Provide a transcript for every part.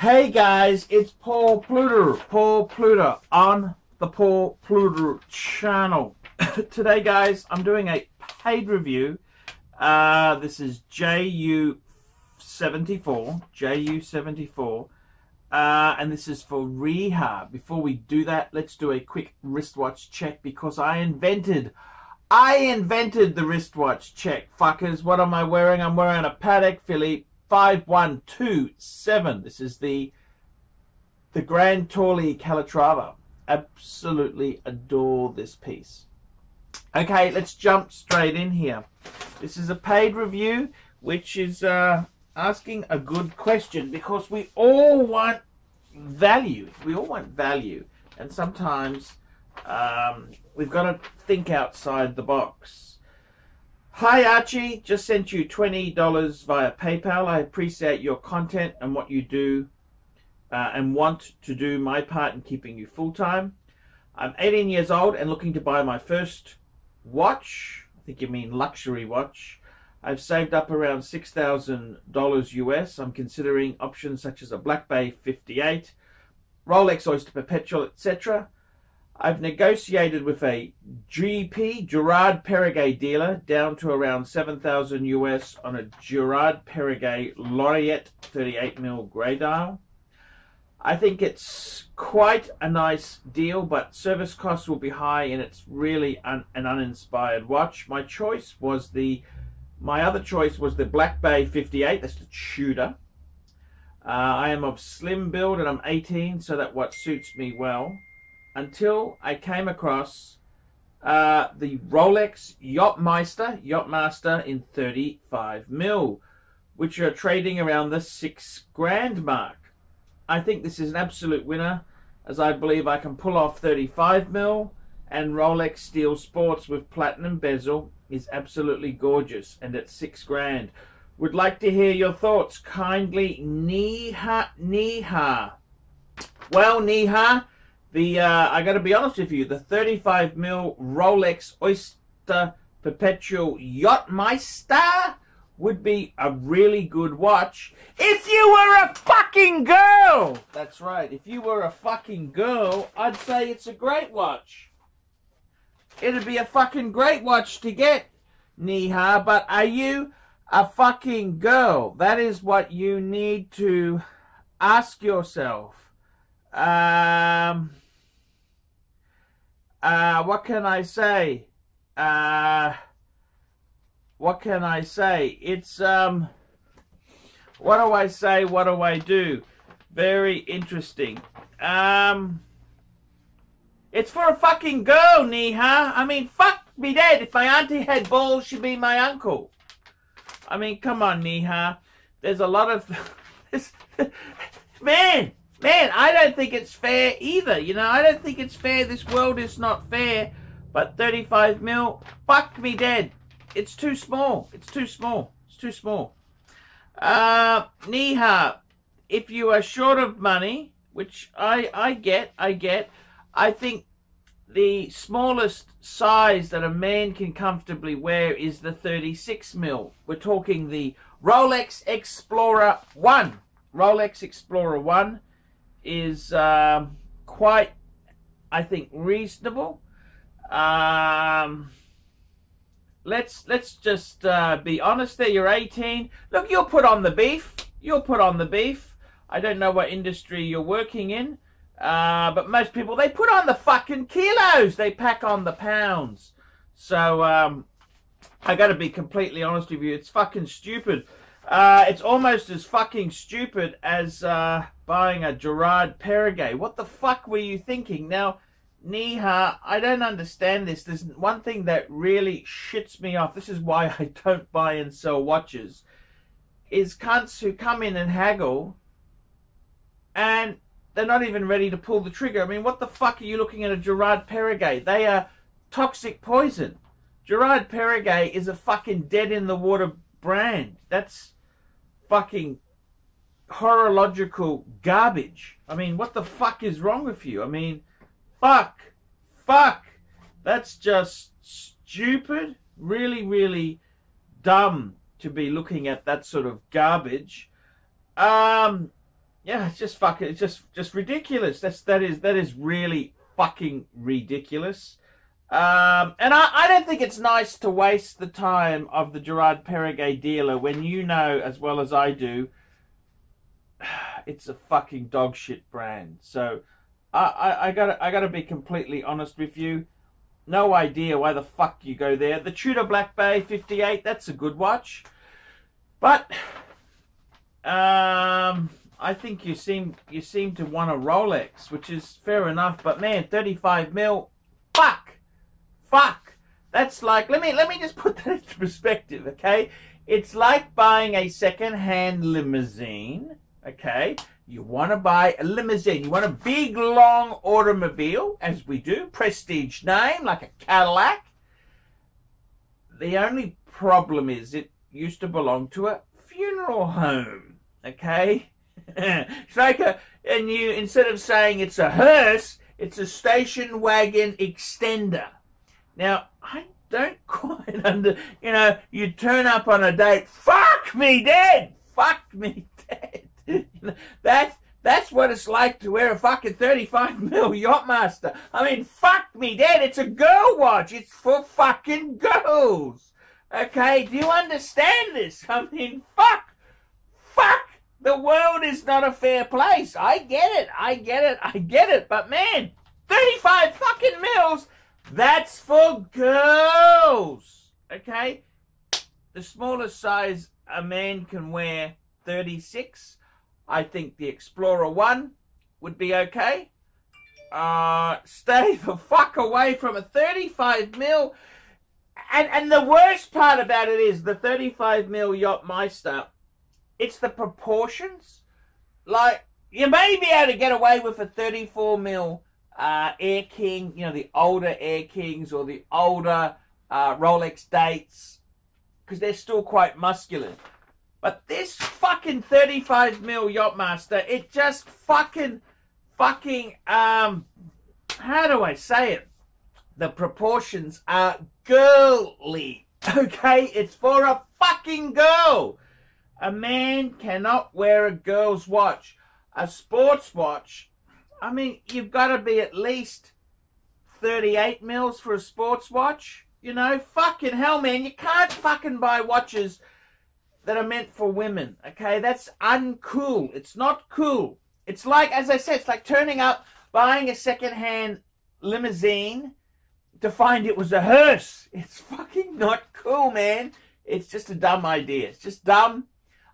Hey guys, it's Paul Pluta on the Paul Pluta channel. Today guys, I'm doing a paid review. This is JU74, and this is for rehab. Before we do that, let's do a quick wristwatch check because I invented the wristwatch check, fuckers. What am I wearing? I'm wearing a Patek Philippe 5127. This is the Grand Tourly Calatrava. Absolutely adore this piece. Okay, let's jump straight in here. This is a paid review, which is asking a good question because we all want value. We all want value, and sometimes we've got to think outside the box. Hi Archie, just sent you $20 via PayPal. I appreciate your content and what you do and want to do my part in keeping you full-time. I'm 18 years old and looking to buy my first watch. I think you mean luxury watch. I've saved up around $6,000 US. I'm considering options such as a Black Bay 58, Rolex Oyster Perpetual, etc. I've negotiated with a GP, Gerard Perregay dealer, down to around $7,000 US on a Gerard Perregay Laureate 38mm grey dial. I think it's quite a nice deal, but service costs will be high and it's really an uninspired watch. My other choice was the Black Bay 58, that's the Tudor. I am of slim build and I'm 18, so that what suits me well. Until I came across the Rolex Yachtmaster in 35mm, which are trading around the $6,000 mark. I think this is an absolute winner, as I believe I can pull off 35mm, and Rolex Steel Sports with platinum bezel is absolutely gorgeous, and at $6,000. Would like to hear your thoughts. Kindly, Niha. Well, Niha, I got to be honest with you, the 35mm Rolex Oyster Perpetual Yachtmaster would be a really good watch if you were a fucking girl. That's right. If you were a fucking girl, I'd say it's a great watch. It'd be a fucking great watch to get, Niha, but are you a fucking girl? That is what you need to ask yourself. What can I say? What can I say? It's, what do I say? What do I do? Very interesting. It's for a fucking girl, Niha. I mean, fuck me dead. If my auntie had balls, she'd be my uncle. I mean, come on, Niha. There's a lot of... Man, I don't think it's fair either. You know, I don't think it's fair. This world is not fair. But 35mm, fuck me dead. It's too small. It's too small. It's too small. Niha, if you are short of money, which I get, I think the smallest size that a man can comfortably wear is the 36mm. We're talking the Rolex Explorer 1. Rolex Explorer 1 is quite, I think, reasonable. Let's just be honest there. You're 18. Look, you'll put on the beef. You'll put on the beef. I don't know what industry you're working in, but most people, they put on the fucking kilos. They pack on the pounds. So I got to be completely honest with you. It's fucking stupid. It's almost as fucking stupid as buying a Gerard Perregay. What the fuck were you thinking? Now, Niha, I don't understand this. There's one thing that really shits me off. This is why I don't buy and sell watches. Is cunts who come in and haggle and they're not even ready to pull the trigger. I mean, what the fuck are you looking at a Gerard Perregay? They are toxic poison. Gerard Perregay is a fucking dead-in-the-water brand. That's fucking horological garbage. I mean, what the fuck is wrong with you? I mean, fuck. That's just stupid. Really, really dumb to be looking at that sort of garbage. yeah, it's just fucking, it's just ridiculous. That is really fucking ridiculous. And I don't think it's nice to waste the time of the Gerard Perregay dealer when you know as well as I do it's a fucking dog shit brand. So I gotta be completely honest with you. No idea why the fuck you go there. The Tudor Black Bay 58, that's a good watch. But I think you seem to want a Rolex, which is fair enough. But man, 35 mil, fuck. That's like, let me just put that into perspective, okay? It's like buying a second-hand limousine, okay? You want to buy a limousine. You want a big, long automobile, as we do, prestige name, like a Cadillac. The only problem is it used to belong to a funeral home, okay? It's like instead of saying it's a hearse, it's a station wagon extender. Now, I don't quite you turn up on a date, fuck me dead! Fuck me dead! That's what it's like to wear a fucking 35 mil Yachtmaster. I mean, fuck me dead, it's a girl watch. It's for fucking girls. Okay, do you understand this? I mean, fuck. The world is not a fair place. I get it. But man, 35 fucking mils, that's for girls. Okay? The smallest size a man can wear, 36. I think the Explorer 1 would be okay. Stay the fuck away from a 35 mil. And the worst part about it is the 35 mil Yachtmaster, it's the proportions. Like, you may be able to get away with a 34 mil Air King, the older Air Kings or the older Rolex dates, because they're still quite muscular. But this fucking 35 mil Yachtmaster, it just fucking, how do I say it? The proportions are girly, okay? It's for a fucking girl. A man cannot wear a girl's watch. A sports watch, I mean, you've got to be at least 38 mils for a sports watch. Fucking hell, man. You can't fucking buy watches that are meant for women, okay? That's uncool. It's not cool. It's like, as I said, it's like turning up, buying a second-hand limousine to find it was a hearse. It's fucking not cool, man. It's just a dumb idea. It's just dumb.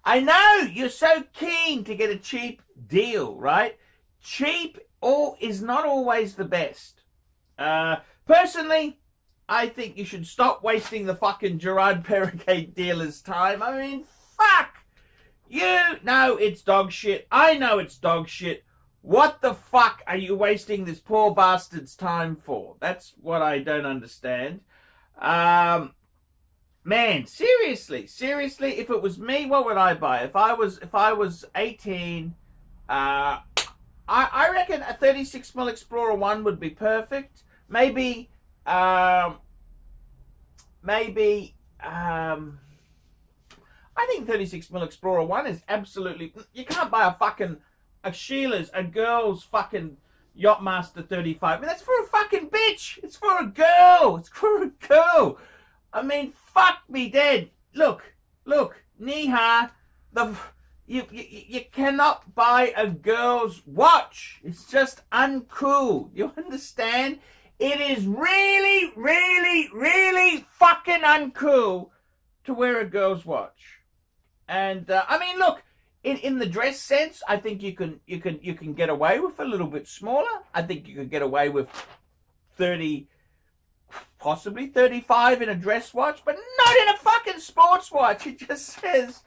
I know you're so keen to get a cheap deal, right? Cheap is not always the best. Personally, I think you should stop wasting the fucking Gerard Perregay dealer's time. I mean, fuck. You know it's dog shit. I know it's dog shit. What the fuck are you wasting this poor bastard's time for? That's what I don't understand. Man, seriously, if it was me, what would I buy? If I was 18, I reckon a 36 mil Explorer 1 would be perfect. Maybe I think 36 mil Explorer 1 is absolutely, you can't buy a Sheila's, a girl's fucking Yachtmaster 35. I mean, that's for a fucking bitch. It's for a girl. I mean, fuck me dead. Look, Niha, you cannot buy a girl's watch. It's just uncool. You understand? It is really, really, really fucking uncool to wear a girl's watch. And I mean, look, in the dress sense, I think you can get away with a little bit smaller. I think you could get away with 30. Possibly 35 in a dress watch, but not in a fucking sports watch. It just says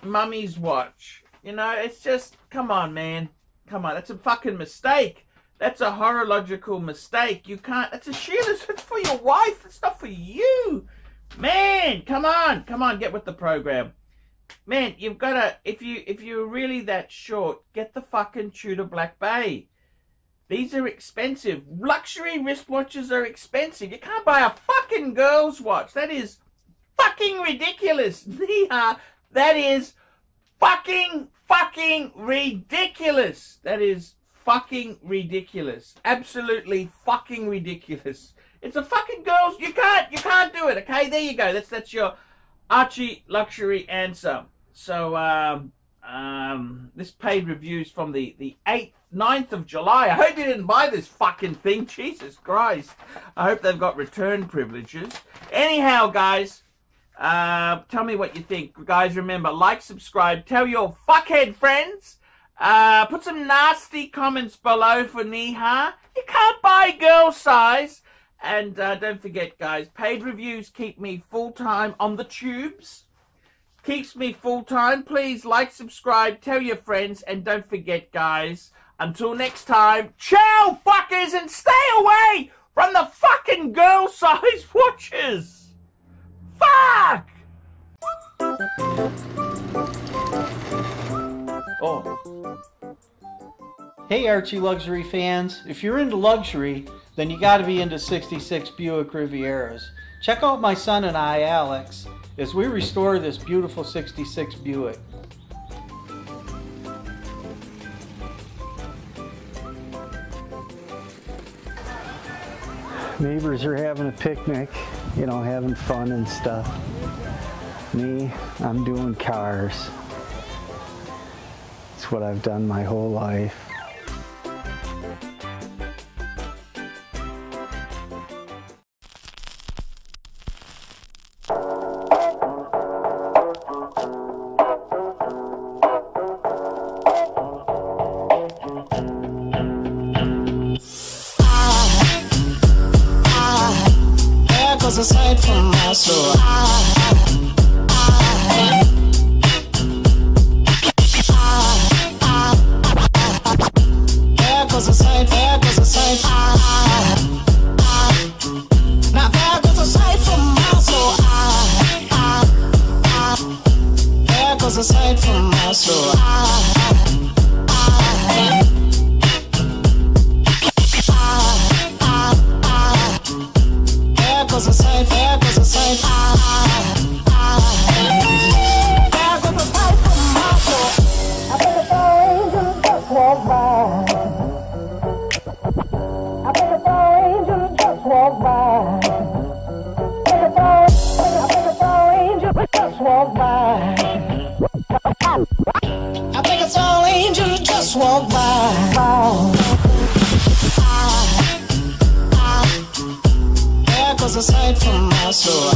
mummy's watch. It's just, come on, man. Come on, that's a fucking mistake. That's a horological mistake. You can't, that's a Sheila's. It's for your wife. It's not for you. Man, come on, get with the program. Man, you've got to, if you're really that short, get the fucking Tudor Black Bay. These are expensive. Luxury wristwatches are expensive. You can't buy a fucking girl's watch. That is fucking ridiculous. That is fucking ridiculous. That is fucking ridiculous. Absolutely fucking ridiculous. It's a fucking girls. You can't do it. Okay, there you go. That's your ArchieLuxury answer. So this paid reviews from the 9th of July. I hope you didn't buy this fucking thing. Jesus Christ. I hope they've got return privileges. Anyhow, guys, tell me what you think. Guys, remember, like, subscribe, tell your fuckhead friends. Put some nasty comments below for Neha. You can't buy girl size. And don't forget, guys, paid reviews keep me full-time on the tubes. Keeps me full-time. Please like, subscribe, tell your friends, and don't forget, guys, until next time, ciao, fuckers, and stay away from the fucking girl-size watches. Fuck! Oh. Hey, Archie Luxury fans. If you're into luxury, then you got to be into 66 Buick Rivieras. Check out my son and I, Alex, as we restore this beautiful 66 Buick. Neighbors are having a picnic, you know, having fun and stuff. Me, I'm doing cars. It's what I've done my whole life. Aside from my soul, there goes a sight, there goes a sight. Now there goes a sight from my soul. There goes a sight from my soul. There goes a sight, there goes a sight. There goes a sight from my soul. I think it's all angels just walk by. I think it's all angels just walk by. I think it's all angels just walk by. I think it's all angels just walk by. There goes a sight from my soul.